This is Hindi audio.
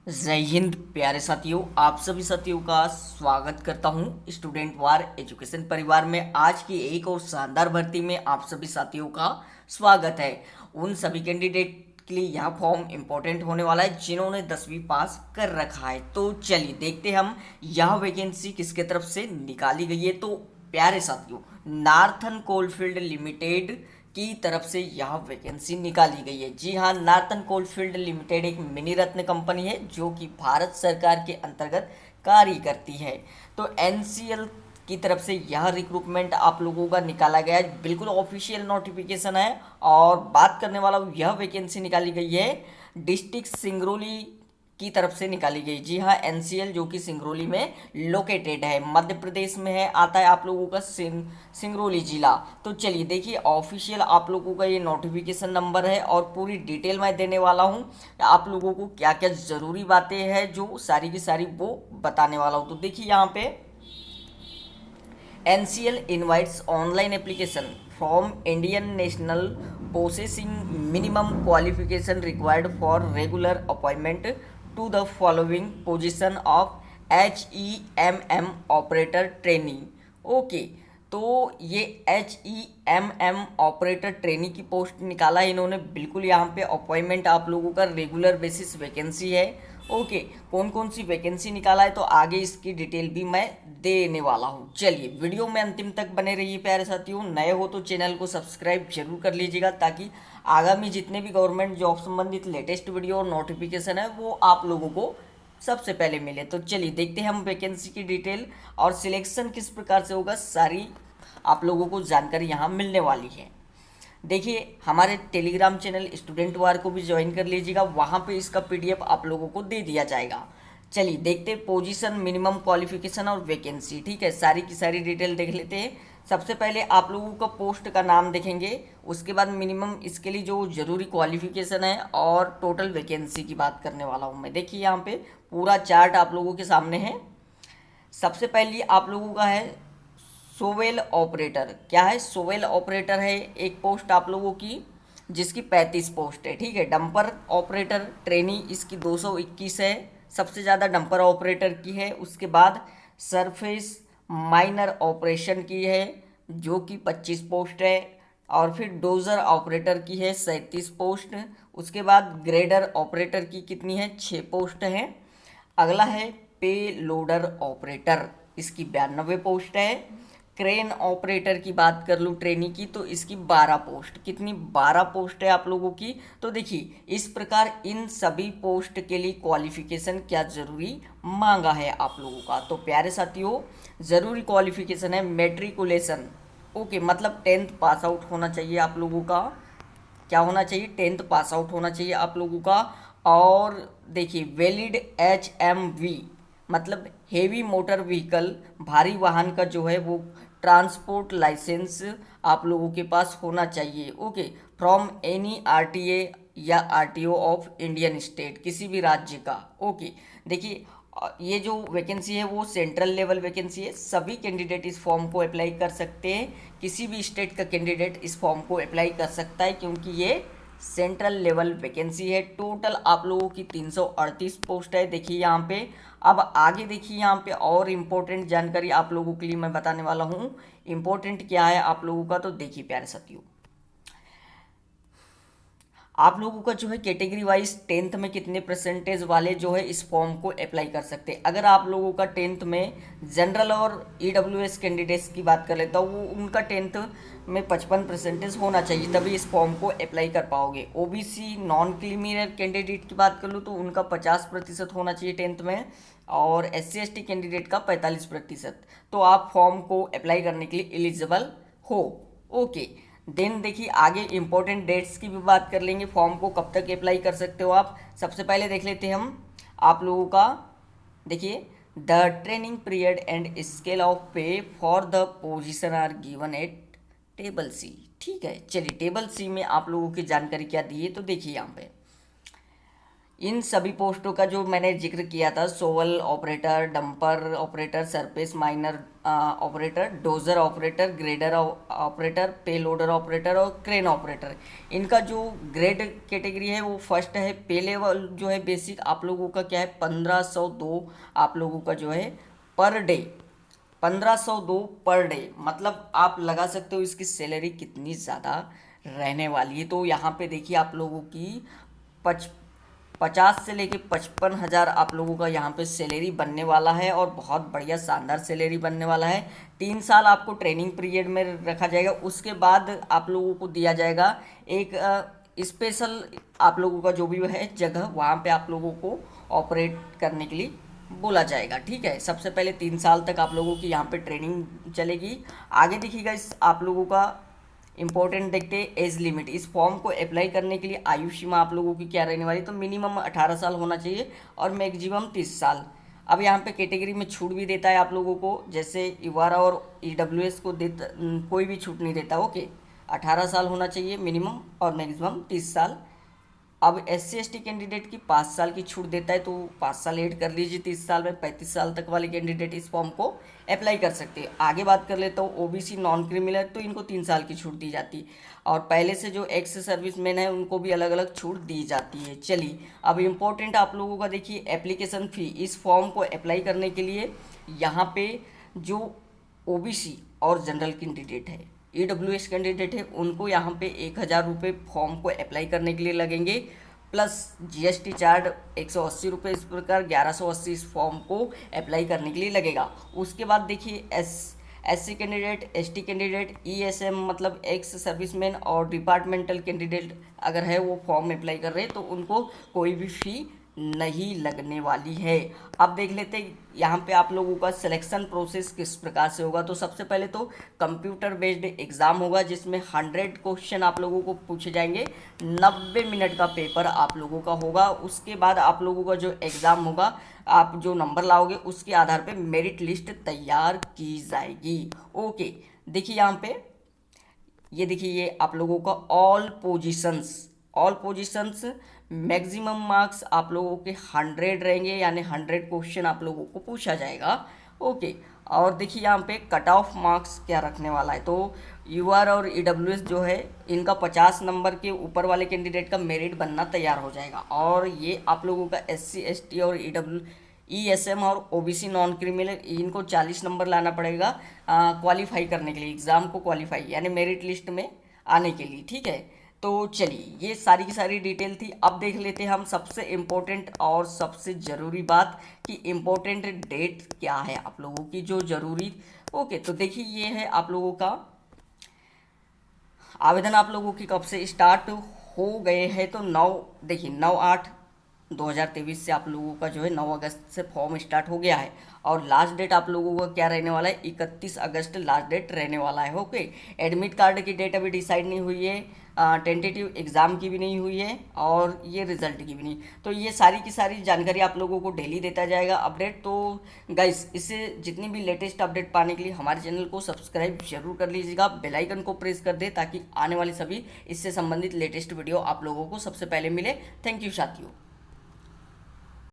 जय हिंद प्यारे साथियों, आप सभी साथियों का स्वागत करता हूं स्टूडेंट वार एजुकेशन परिवार में। आज की एक और शानदार भर्ती में आप सभी साथियों का स्वागत है। उन सभी कैंडिडेट के लिए यह फॉर्म इंपॉर्टेंट होने वाला है जिन्होंने 10वीं पास कर रखा है। तो चलिए देखते हैं हम यह वैकेंसी किसके तरफ से निकाली गई है। तो प्यारे साथियों, नार्थन कोलफील्ड लिमिटेड की तरफ से यह वैकेंसी निकाली गई है। जी हाँ, नार्थन कोलफील्ड लिमिटेड एक मिनी रत्न कंपनी है जो कि भारत सरकार के अंतर्गत कार्य करती है। तो एनसीएल की तरफ से यह रिक्रूटमेंट आप लोगों का निकाला गया है, बिल्कुल ऑफिशियल नोटिफिकेशन है। और बात करने वाला हूँ, यह वैकेंसी निकाली गई है डिस्ट्रिक्ट सिंगरौली की तरफ से निकाली गई। जी हाँ, एनसीएल जो कि सिंगरौली में लोकेटेड है, मध्य प्रदेश में है, आता है आप लोगों का सिंगरौली जिला। तो चलिए देखिए, ऑफिशियल आप लोगों का ये नोटिफिकेशन नंबर है और पूरी डिटेल मैं देने वाला हूँ। आप लोगों को क्या क्या ज़रूरी बातें हैं जो सारी की सारी वो बताने वाला हूँ। तो देखिए यहाँ पे NCL invites online application from Indian national possessing minimum qualification required for regular appointment to the following position of HEMM operator trainee. Okay, तो ये HEMM ऑपरेटर ट्रेनी की पोस्ट निकाला है इन्होंने। बिल्कुल यहाँ पे अपॉइंटमेंट आप लोगों का रेगुलर बेसिस वैकेंसी है। ओके, कौन कौन सी वैकेंसी निकाला है तो आगे इसकी डिटेल भी मैं देने वाला हूँ। चलिए वीडियो में अंतिम तक बने रहिए प्यारे साथियों। नए हो तो चैनल को सब्सक्राइब जरूर कर लीजिएगा ताकि आगामी जितने भी गवर्नमेंट जॉब संबंधित लेटेस्ट वीडियो और नोटिफिकेशन है वो आप लोगों को सबसे पहले मिले। तो चलिए देखते हैं हम वैकेंसी की डिटेल और सिलेक्शन किस प्रकार से होगा, सारी आप लोगों को जानकारी यहाँ मिलने वाली है। देखिए हमारे टेलीग्राम चैनल स्टूडेंट वार को भी ज्वाइन कर लीजिएगा, वहाँ पे इसका PDF आप लोगों को दे दिया जाएगा। चलिए देखते पोजीशन, मिनिमम क्वालिफिकेशन और वैकेंसी। ठीक है, सारी की सारी डिटेल देख लेते हैं। सबसे पहले आप लोगों का पोस्ट का नाम देखेंगे, उसके बाद मिनिमम इसके लिए जो ज़रूरी क्वालिफिकेशन है और टोटल वैकेंसी की बात करने वाला हूँ मैं। देखिए यहाँ पे पूरा चार्ट आप लोगों के सामने है। सबसे पहले आप लोगों का है सोवेल ऑपरेटर। क्या है? सोवेल ऑपरेटर है एक पोस्ट आप लोगों की जिसकी 35 पोस्ट है। ठीक है, डंपर ऑपरेटर ट्रेनी इसकी 221 है, सबसे ज़्यादा डंपर ऑपरेटर की है। उसके बाद सरफेस माइनर ऑपरेशन की है जो कि 25 पोस्ट है। और फिर डोजर ऑपरेटर की है 37 पोस्ट। उसके बाद ग्रेडर ऑपरेटर की कितनी है? 6 पोस्ट है। अगला है पे लोडर ऑपरेटर, इसकी 92 पोस्ट है। क्रेन ऑपरेटर की बात कर लूँ ट्रेनी की तो इसकी 12 पोस्ट। कितनी? 12 पोस्ट है आप लोगों की। तो देखिए इस प्रकार इन सभी पोस्ट के लिए क्वालिफिकेशन क्या ज़रूरी मांगा है आप लोगों का। तो प्यारे साथियों, ज़रूरी क्वालिफिकेशन है मेट्रिकुलेशन। ओके, मतलब 10th पास आउट होना चाहिए आप लोगों का। क्या होना चाहिए? 10th पास आउट होना चाहिए आप लोगों का। और देखिए वैलिड HMV मतलब हेवी मोटर व्हीकल, भारी वाहन का जो है वो ट्रांसपोर्ट लाइसेंस आप लोगों के पास होना चाहिए। ओके, फ्रॉम एनी RTA या RTO ऑफ इंडियन स्टेट, किसी भी राज्य का। ओके, देखिए ये जो वैकेंसी है वो सेंट्रल लेवल वैकेंसी है। सभी कैंडिडेट इस फॉर्म को अप्लाई कर सकते हैं, किसी भी स्टेट का कैंडिडेट इस फॉर्म को अप्लाई कर सकता है क्योंकि ये सेंट्रल लेवल वैकेंसी है। टोटल आप लोगों की 338 पोस्ट है। देखिए यहाँ पे, अब आगे देखिए यहाँ पे और इम्पोर्टेंट जानकारी आप लोगों के लिए मैं बताने वाला हूँ। इम्पोर्टेंट क्या है आप लोगों का, तो देखिए प्यारे साथियों, आप लोगों का जो है कैटेगरी वाइज 10th में कितने परसेंटेज वाले जो है इस फॉर्म को अप्लाई कर सकते हैं। अगर आप लोगों का 10th में जनरल और EWS कैंडिडेट्स की बात कर लेता हूँ, वो उनका 10th में 55% होना चाहिए, तभी इस फॉर्म को अप्लाई कर पाओगे। OBC नॉन क्रीमिनल कैंडिडेट की बात कर लूँ तो उनका 50% होना चाहिए 10th में, और SC ST कैंडिडेट का 45%। तो आप फॉर्म को अप्लाई करने के लिए एलिजिबल हो। ओके, देन देखिए आगे इंपॉर्टेंट डेट्स की भी बात कर लेंगे, फॉर्म को कब तक अप्लाई कर सकते हो आप। सबसे पहले देख लेते हैं हम आप लोगों का। देखिए the training period and scale of pay for the position are given at table C। ठीक है, चलिए टेबल C में आप लोगों की जानकारी क्या दी है तो देखिए यहाँ पे इन सभी पोस्टों का जो मैंने जिक्र किया था, shovel operator, dumper operator, surface miner operator, dozer operator, grader operator, pay loader operator और क्रेन ऑपरेटर, इनका जो ग्रेड कैटेगरी है वो फर्स्ट है। पे लेवल जो है बेसिक आप लोगों का क्या है 1502 आप लोगों का जो है पर डे, 1502 पर डे, मतलब आप लगा सकते हो इसकी सैलरी कितनी ज़्यादा रहने वाली है। तो यहाँ पे देखिए आप लोगों की पच 50 से लेके 55 हज़ार आप लोगों का यहाँ पे सैलरी बनने वाला है और बहुत बढ़िया शानदार सैलरी बनने वाला है। 3 साल आपको ट्रेनिंग पीरियड में रखा जाएगा, उसके बाद आप लोगों को दिया जाएगा एक स्पेशल आप लोगों का जो भी है जगह, वहाँ पे आप लोगों को ऑपरेट करने के लिए बोला जाएगा। ठीक है, सबसे पहले 3 साल तक आप लोगों की यहाँ पे ट्रेनिंग चलेगी। आगे देखिएगा इस आप लोगों का इंपॉर्टेंट देखते हैं एज लिमिट। इस फॉर्म को अप्लाई करने के लिए आयु सीमा आप लोगों की क्या रहने वाली, तो मिनिमम 18 साल होना चाहिए और मैक्सिमम 30 साल। अब यहाँ पे कैटेगरी में छूट भी देता है आप लोगों को, जैसे इवारा और ईडब्ल्यूएस को देता, कोई भी छूट नहीं देता। ओके, 18 साल होना चाहिए मिनिमम और मैक्सिमम 30 साल। अब SC ST कैंडिडेट की 5 साल की छूट देता है, तो 5 साल ऐड कर लीजिए 30 साल में। 35 साल तक वाले कैंडिडेट इस फॉर्म को अप्लाई कर सकते हैं। आगे बात कर लेता हूँ OBC नॉन क्रिमिनल, तो इनको 3 साल की छूट दी जाती है और पहले से जो एक्स सर्विसमैन है उनको भी अलग अलग छूट दी जाती है। चलिए अब इम्पोर्टेंट आप लोगों का देखिए एप्लीकेशन फ़ी। इस फॉर्म को अप्लाई करने के लिए यहाँ पे जो OBC और जनरल कैंडिडेट है, EWS कैंडिडेट है, उनको यहाँ पे 1,000 रुपये फॉर्म को अप्लाई करने के लिए लगेंगे, प्लस GST चार्ज 180 रुपये। इस प्रकार 1180 इस फॉर्म को अप्लाई करने के लिए लगेगा। उसके बाद देखिए SC candidate, ST candidate, ESM मतलब एक्स सर्विसमैन और डिपार्टमेंटल कैंडिडेट अगर है वो फॉर्म अप्लाई कर रहे हैं तो उनको कोई भी फ़ी नहीं लगने वाली है। अब देख लेते हैं यहाँ पे आप लोगों का सिलेक्शन प्रोसेस किस प्रकार से होगा। तो सबसे पहले तो कंप्यूटर बेस्ड एग्ज़ाम होगा जिसमें 100 क्वेश्चन आप लोगों को पूछे जाएंगे, 90 मिनट का पेपर आप लोगों का होगा। उसके बाद आप लोगों का जो एग्ज़ाम होगा, आप जो नंबर लाओगे उसके आधार पे मेरिट लिस्ट तैयार की जाएगी। ओके, देखिए यहाँ पे ये देखिए ये आप लोगों का ऑल पोजीशंस मैक्सिमम मार्क्स आप लोगों के 100 रहेंगे, यानी 100 क्वेश्चन आप लोगों को पूछा जाएगा। ओके, और देखिए यहाँ पे कट ऑफ मार्क्स क्या रखने वाला है। तो UR और EWS जो है इनका 50 नंबर के ऊपर वाले कैंडिडेट का मेरिट बनना तैयार हो जाएगा और ये आप लोगों का SC ST और ESM और OBC नॉन क्रिमिनल इनको 40 नंबर लाना पड़ेगा क्वालिफाई करने के लिए, एग्ज़ाम को क्वालिफाई यानी मेरिट लिस्ट में आने के लिए। ठीक है, तो चलिए ये सारी की सारी डिटेल थी। अब देख लेते हैं हम सबसे इम्पोर्टेंट और सबसे ज़रूरी बात कि इम्पोर्टेंट डेट क्या है आप लोगों की जो ज़रूरी। ओके, तो देखिए ये है आप लोगों का आवेदन आप लोगों की कब से स्टार्ट हो गए हैं। तो 9/8/2023 से आप लोगों का जो है 9 अगस्त से फॉर्म स्टार्ट हो गया है और लास्ट डेट आप लोगों का क्या रहने वाला है 31 अगस्त लास्ट डेट रहने वाला है। ओके, एडमिट कार्ड की डेट अभी डिसाइड नहीं हुई है, टेंटेटिव एग्ज़ाम की भी नहीं हुई है और ये रिज़ल्ट की भी नहीं। तो ये सारी की सारी जानकारी आप लोगों को डेली देता जाएगा अपडेट। तो गाइस इससे जितनी भी लेटेस्ट अपडेट पाने के लिए हमारे चैनल को सब्सक्राइब जरूर कर लीजिएगा, बेल आइकन को प्रेस कर दे ताकि आने वाली सभी इससे संबंधित लेटेस्ट वीडियो आप लोगों को सबसे पहले मिले। थैंक यू साथियों।